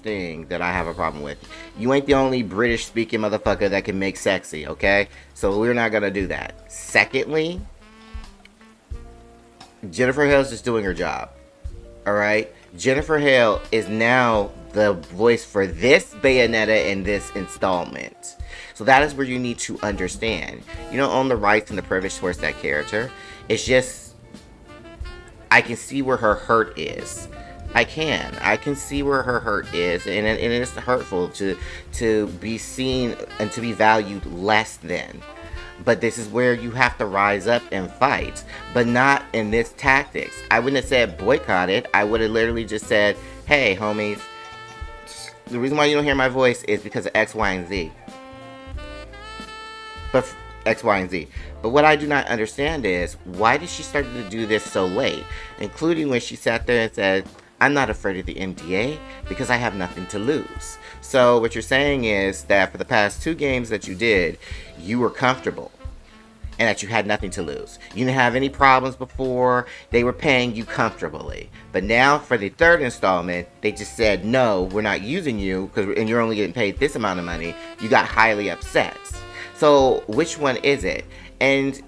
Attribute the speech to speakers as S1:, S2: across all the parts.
S1: thing that I have a problem with. You ain't the only British speaking motherfucker that can make sexy, okay? So we're not gonna do that. Secondly, Jennifer Hale's just doing her job. Alright? Jennifer Hale is now the voice for this Bayonetta in this installment. So that is where you need to understand. You don't own the rights and the privilege towards that character. It's just, I can see where her hurt is. I can see where her hurt is, and it's hurtful to be seen and to be valued less than. But this is where you have to rise up and fight, but not in this tactics. I wouldn't have said boycott it. I would have literally just said, hey, homies, the reason why you don't hear my voice is because of X, Y, and Z. But X, Y, and Z. But what I do not understand is, why did she start to do this so late? Including when she sat there and said, I'm not afraid of the NDA because I have nothing to lose. So what you're saying is that for the past 2 games that you did, you were comfortable and that you had nothing to lose. You didn't have any problems before. They were paying you comfortably. But now for the 3rd installment, they just said, no, we're not using you and you're only getting paid this amount of money. You got highly upset. So which one is it? And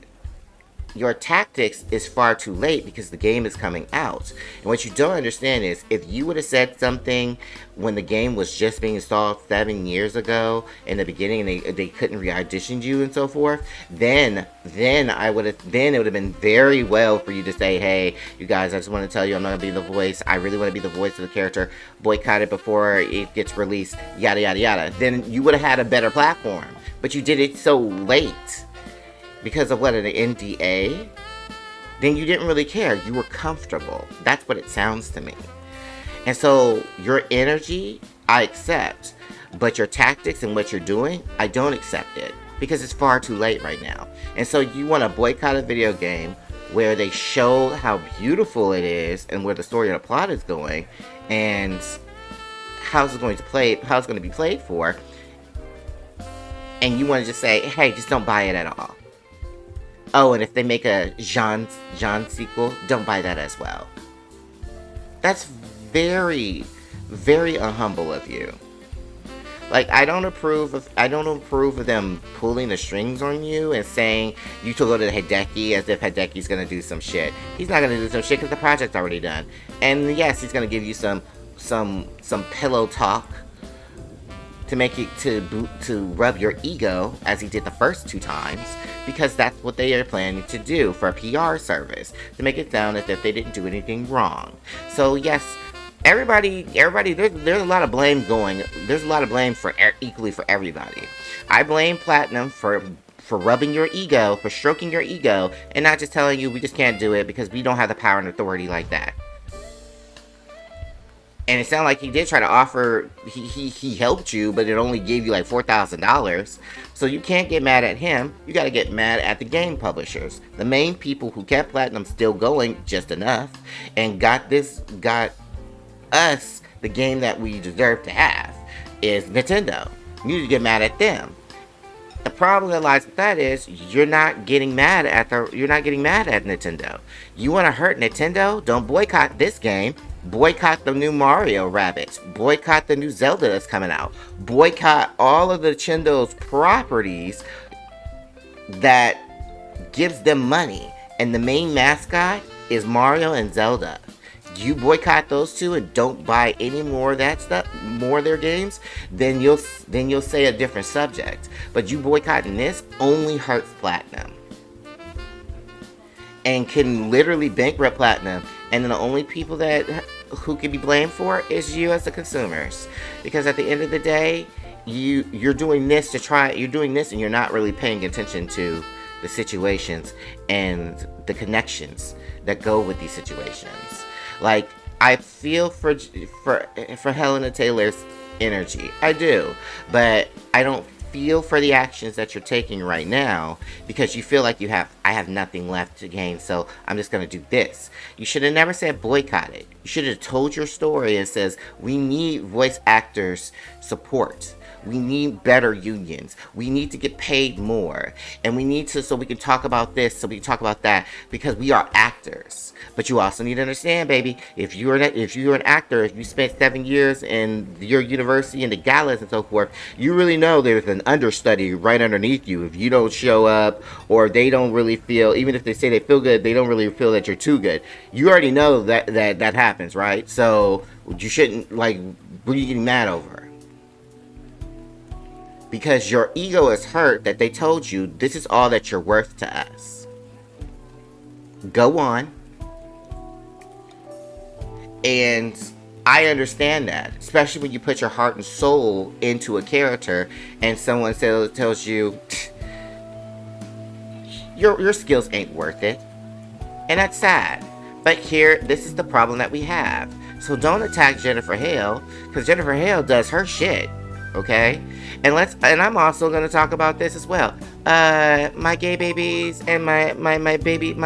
S1: your tactics is far too late because the game is coming out. And what you don't understand is, if you would have said something when the game was just being installed 7 years ago in the beginning and they couldn't re-audition you and so forth, then it would have been very well for you to say, hey, you guys, I just want to tell you I'm not going to be the voice. I really want to be the voice of the character. Boycott it before it gets released, yada, yada, yada. Then you would have had a better platform. But you did it so late. Because of what, an NDA? Then you didn't really care. You were comfortable. That's what it sounds to me. And so your energy, I accept. But your tactics and what you're doing, I don't accept it. Because it's far too late right now. And so you want to boycott a video game where they show how beautiful it is and where the story and the plot is going and how it's going to be played for. And you want to just say, hey, just don't buy it at all. Oh, and if they make a Jean sequel, don't buy that as well. That's very, very unhumble of you. Like, I don't approve of them pulling the strings on you and saying you to go to Hideki as if Hideki's gonna do some shit. He's not gonna do some shit because the project's already done. And yes, he's gonna give you some pillow talk to make it to rub your ego as he did the first 2 times, because that's what they are planning to do for a PR service, to make it sound as if they didn't do anything wrong. So yes, everybody, there's a lot of blame going. There's a lot of blame for equally for everybody. I blame Platinum for rubbing your ego, for stroking your ego, and not just telling you we just can't do it because we don't have the power and authority like that. And it sounded like he did try to offer, he helped you, but it only gave you like $4,000. So you can't get mad at him. You got to get mad at the game publishers. The main people who kept Platinum still going just enough and got us the game that we deserve to have is Nintendo. You need to get mad at them. The problem that lies with that is you're not getting mad at Nintendo. You want to hurt Nintendo? Don't boycott this game. Boycott the new Mario Rabbids. Boycott the new Zelda that's coming out. Boycott all of the Nintendo's properties that gives them money. And the main mascot is Mario and Zelda. You boycott those 2 and don't buy any more of that stuff, more of their games, then you'll say a different subject. But you boycotting this only hurts Platinum. And can literally bankrupt Platinum. And then the only people who can be blamed for it is you as the consumers. Because at the end of the day, you're doing this and you're not really paying attention to the situations and the connections that go with these situations. Like, I feel for Helena Taylor's energy. I do. But I don't feel for the actions that you're taking right now because you feel like I have nothing left to gain, so I'm just going to do this. You should have never said boycott it. You should have told your story and says, we need voice actors support. We need better unions. We need to get paid more. And we need to, so we can talk about this, so we can talk about that, because we are actors. But you also need to understand, baby, if you're an actor, if you spent 7 years in your university and the galas and so forth, you really know there's an understudy right underneath you. If you don't show up, or they don't really feel, even if they say they feel good, they don't really feel that you're too good. You already know that happens, right? So you shouldn't, like, what are you getting mad over? Because your ego is hurt that they told you this is all that you're worth to us. Go on. And I understand that, especially when you put your heart and soul into a character and someone tells you your skills ain't worth it. And that's sad. But here, this is the problem that we have. So don't attack Jennifer Hale, because Jennifer Hale does her shit. Okay? And I'm also gonna talk about this as well. My gay babies and my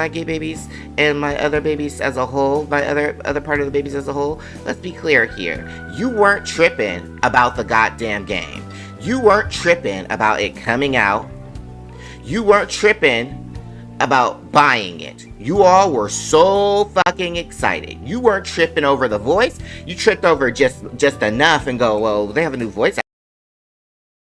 S1: gay babies and my other babies as a whole, my other part of the babies as a whole. Let's be clear here. You weren't tripping about the goddamn game. You weren't tripping about it coming out. You weren't tripping about buying it. You all were so fucking excited. You weren't tripping over the voice. You tripped over just enough and go, well, they have a new voice